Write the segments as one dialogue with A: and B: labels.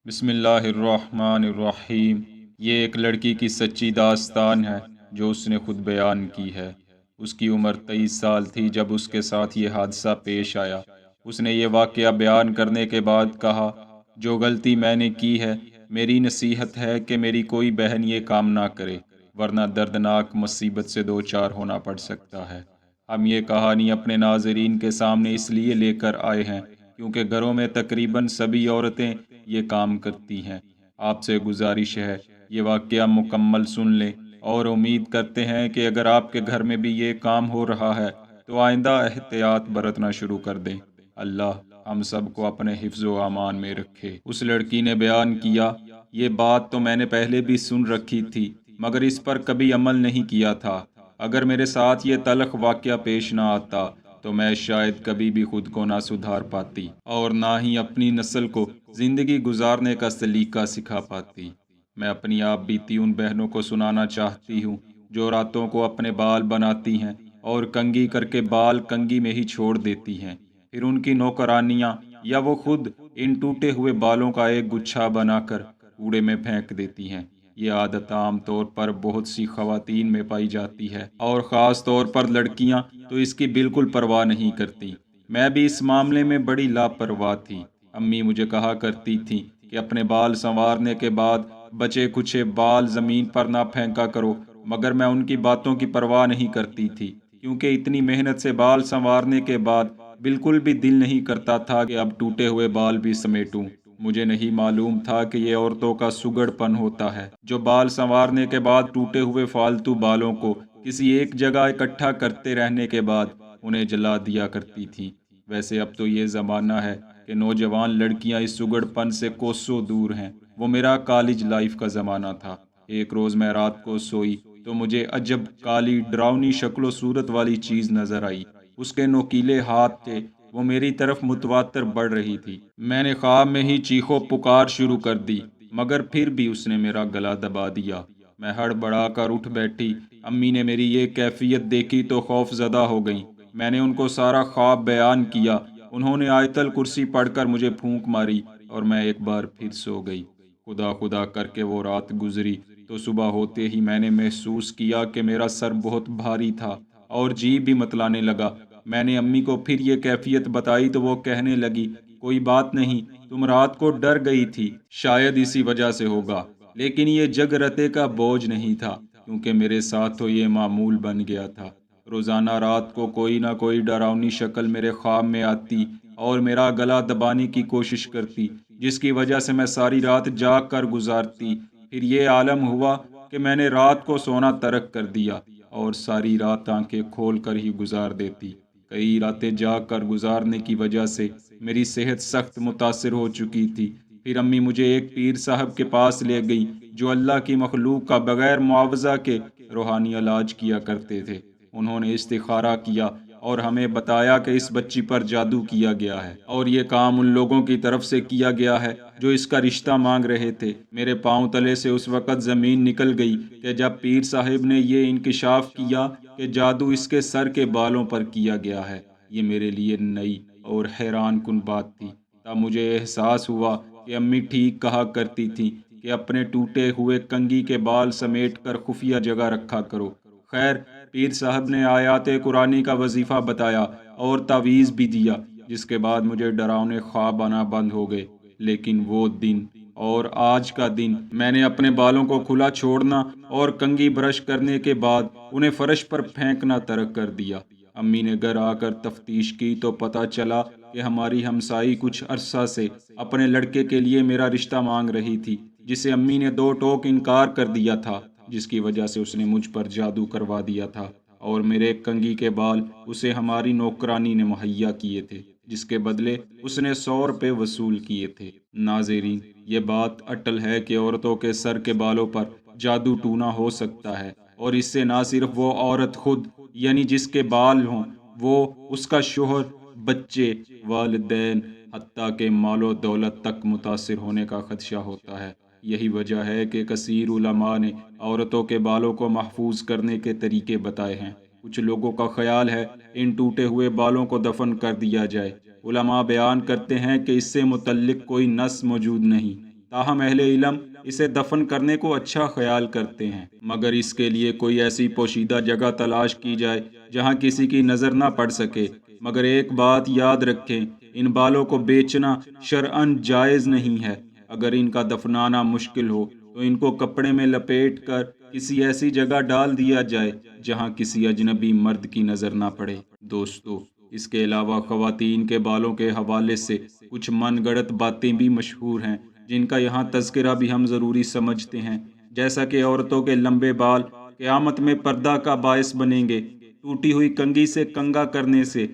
A: بسم اللہ الرحمن الرحیم۔ یہ ایک لڑکی کی سچی داستان ہے جو اس نے خود بیان کی ہے۔ اس کی عمر 23 سال تھی جب اس کے ساتھ یہ حادثہ پیش آیا۔ اس نے یہ واقعہ بیان کرنے کے بعد کہا، جو غلطی میں نے کی ہے، میری نصیحت ہے کہ میری کوئی بہن یہ کام نہ کرے، ورنہ دردناک مصیبت سے دوچار ہونا پڑ سکتا ہے۔ ہم یہ کہانی اپنے ناظرین کے سامنے اس لیے لے کر آئے ہیں کیونکہ گھروں میں تقریباً سبھی عورتیں یہ کام کرتی ہیں۔ آپ سے گزارش ہے یہ واقعہ مکمل سن لیں، اور امید کرتے ہیں کہ اگر آپ کے گھر میں بھی یہ کام ہو رہا ہے تو آئندہ احتیاط برتنا شروع کر دیں۔ اللہ ہم سب کو اپنے حفظ و امان میں رکھے۔ اس لڑکی نے بیان کیا، یہ بات تو میں نے پہلے بھی سن رکھی تھی مگر اس پر کبھی عمل نہیں کیا تھا۔ اگر میرے ساتھ یہ تلخ واقعہ پیش نہ آتا تو میں شاید کبھی بھی خود کو نہ سدھار پاتی اور نہ ہی اپنی نسل کو زندگی گزارنے کا سلیقہ سکھا پاتی۔ میں اپنی آپ بیتی ان بہنوں کو سنانا چاہتی ہوں جو راتوں کو اپنے بال بناتی ہیں اور کنگھی کر کے بال کنگھی میں ہی چھوڑ دیتی ہیں، پھر ان کی نوکرانیاں یا وہ خود ان ٹوٹے ہوئے بالوں کا ایک گچھا بنا کر کوڑے میں پھینک دیتی ہیں۔ یہ عادت عام طور پر بہت سی خواتین میں پائی جاتی ہے اور خاص طور پر لڑکیاں تو اس کی بالکل پرواہ نہیں کرتی۔ میں بھی اس معاملے میں بڑی لاپرواہ تھی۔ امی مجھے کہا کرتی تھیں کہ اپنے بال سنوارنے کے بعد بچے کچھے بال زمین پر نہ پھینکا کرو، مگر میں ان کی باتوں کی پرواہ نہیں کرتی تھی کیونکہ اتنی محنت سے بال سنوارنے کے بعد بالکل بھی دل نہیں کرتا تھا کہ اب ٹوٹے ہوئے بال بھی سمیٹوں۔ مجھے نہیں معلوم تھا کہ یہ عورتوں کا سگڑ پن ہوتا ہے جو بال سنوارنے کے بعد ٹوٹے ہوئے فالتو بالوں کو کسی ایک جگہ اکٹھا کرتے رہنے کے بعد انہیں جلا دیا کرتی تھیں۔ ویسے اب تو یہ زمانہ ہے کہ نوجوان لڑکیاں اس سگڑ پن سے کوسوں دور ہیں۔ وہ میرا کالج لائف کا زمانہ تھا۔ ایک روز میں رات کو سوئی تو مجھے عجب کالی ڈراؤنی شکل و صورت والی چیز نظر آئی۔ اس کے نوکیلے ہاتھ تھے، وہ میری طرف متواتر بڑھ رہی تھی۔ میں نے خواب میں ہی چیخو پکار شروع کر دی مگر پھر بھی اس نے میرا گلا دبا دیا۔ میں ہڑبڑا کر اٹھ بیٹھی۔ امی نے میری یہ کیفیت دیکھی تو خوف زدہ ہو گئیں۔ میں نے ان کو سارا خواب بیان کیا۔ انہوں نے آیت الکرسی پڑھ کر مجھے پھونک ماری اور میں ایک بار پھر سو گئی۔ خدا خدا کر کے وہ رات گزری تو صبح ہوتے ہی میں نے محسوس کیا کہ میرا سر بہت بھاری تھا اور جی بھی متلانے لگا۔ میں نے امی کو پھر یہ کیفیت بتائی تو وہ کہنے لگی، کوئی بات نہیں، تم رات کو ڈر گئی تھی، شاید اسی وجہ سے ہوگا۔ لیکن یہ جگرتے کا بوجھ نہیں تھا کیونکہ میرے ساتھ تو یہ معمول بن گیا تھا۔ روزانہ رات کو کوئی نہ کوئی ڈراؤنی شکل میرے خواب میں آتی اور میرا گلا دبانے کی کوشش کرتی، جس کی وجہ سے میں ساری رات جاگ کر گزارتی۔ پھر یہ عالم ہوا کہ میں نے رات کو سونا ترک کر دیا اور ساری رات آنکھیں کھول کر ہی گزار دیتی۔ کئی راتیں جاگ کر گزارنے کی وجہ سے میری صحت سخت متاثر ہو چکی تھی۔ پھر امی مجھے ایک پیر صاحب کے پاس لے گئی جو اللہ کی مخلوق کا بغیر معاوضہ کے روحانی علاج کیا کرتے تھے۔ انہوں نے استخارہ کیا اور ہمیں بتایا کہ اس بچی پر جادو کیا گیا ہے اور یہ کام ان لوگوں کی طرف سے کیا گیا ہے جو اس کا رشتہ مانگ رہے تھے۔ میرے پاؤں تلے سے اس وقت زمین نکل گئی کہ جب پیر صاحب نے یہ انکشاف کیا کہ جادو اس کے سر کے بالوں پر کیا گیا ہے۔ یہ میرے لیے نئی اور حیران کن بات تھی۔ تب مجھے احساس ہوا کہ امی ٹھیک کہا کرتی تھی کہ اپنے ٹوٹے ہوئے کنگھی کے بال سمیٹ کر خفیہ جگہ رکھا کرو۔ خیر، پیر صاحب نے آیات قرآنی کا وظیفہ بتایا اور تعویذ بھی دیا، جس کے بعد مجھے ڈراؤنے خواب آنا بند ہو گئے۔ لیکن وہ دن اور آج کا دن، میں نے اپنے بالوں کو کھلا چھوڑنا اور کنگھی برش کرنے کے بعد انہیں فرش پر پھینکنا ترک کر دیا۔ امی نے گھر آ کر تفتیش کی تو پتہ چلا کہ ہماری ہمسائی کچھ عرصہ سے اپنے لڑکے کے لیے میرا رشتہ مانگ رہی تھی، جسے امی نے دو ٹوک انکار کر دیا تھا، جس کی وجہ سے اس نے مجھ پر جادو کروا دیا تھا اور میرے کنگھی کے بال اسے ہماری نوکرانی نے مہیا کیے تھے، جس کے بدلے اس نے 100 روپے وصول کیے تھے۔ ناظرین، یہ بات اٹل ہے کہ عورتوں کے سر کے بالوں پر جادو ٹونا ہو سکتا ہے، اور اس سے نہ صرف وہ عورت خود یعنی جس کے بال ہوں، وہ اس کا شوہر، بچے، والدین، حتیٰ کہ مال و دولت تک متاثر ہونے کا خدشہ ہوتا ہے۔ یہی وجہ ہے کہ کثیر علماء نے عورتوں کے بالوں کو محفوظ کرنے کے طریقے بتائے ہیں۔ کچھ لوگوں کا خیال ہے ان ٹوٹے ہوئے بالوں کو دفن کر دیا جائے۔ علماء بیان کرتے ہیں کہ اس سے متعلق کوئی نص موجود نہیں۔ تاہم اہل علم اسے دفن کرنے کو اچھا خیال کرتے ہیں، مگر اس کے لیے کوئی ایسی پوشیدہ جگہ تلاش کی جائے جہاں کسی کی نظر نہ پڑ سکے۔ مگر ایک بات یاد رکھیں، ان بالوں کو بیچنا شرعاً جائز نہیں ہے۔ اگر ان کا دفنانا مشکل ہو تو ان کو کپڑے میں لپیٹ کر کسی ایسی جگہ ڈال دیا جائے جہاں کسی اجنبی مرد کی نظر نہ پڑے۔ دوستو، اس کے علاوہ خواتین کے بالوں کے حوالے سے کچھ من گڑت باتیں بھی مشہور ہیں جن کا یہاں تذکرہ بھی ہم ضروری سمجھتے ہیں، جیسا کہ عورتوں کے لمبے بال قیامت میں پردہ کا باعث بنیں گے۔ ٹوٹی ہوئی کنگھی سے کنگھا کرنے سے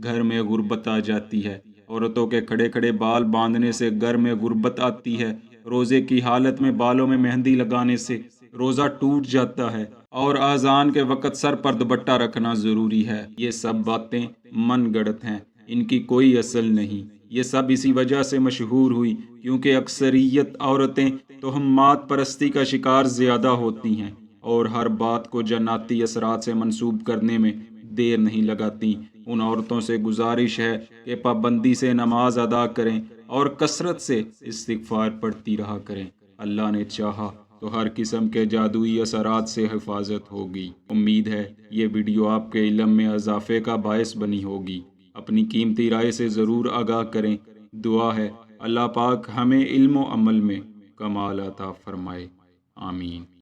A: گھر میں غربت آ جاتی ہے۔ عورتوں کے کھڑے کھڑے بال باندھنے سے گھر میں غربت آتی ہے۔ روزے کی حالت میں بالوں میں مہندی لگانے سے روزہ ٹوٹ جاتا ہے، اور اذان کے وقت سر پر دوپٹہ رکھنا ضروری ہے۔ یہ سب باتیں من گڑت ہیں، ان کی کوئی اصل نہیں۔ یہ سب اسی وجہ سے مشہور ہوئی کیونکہ اکثریت عورتیں تہمات پرستی کا شکار زیادہ ہوتی ہیں اور ہر بات کو جناتی اثرات سے منسوب کرنے میں دیر نہیں لگاتی۔ ان عورتوں سے گزارش ہے کہ پابندی سے نماز ادا کریں اور کثرت سے استغفار پڑھتی رہا کریں۔ اللہ نے چاہا تو ہر قسم کے جادوئی اثرات سے حفاظت ہوگی۔ امید ہے یہ ویڈیو آپ کے علم میں اضافے کا باعث بنی ہوگی۔ اپنی قیمتی رائے سے ضرور آگاہ کریں۔ دعا ہے اللہ پاک ہمیں علم و عمل میں کمال عطا فرمائے۔ آمین۔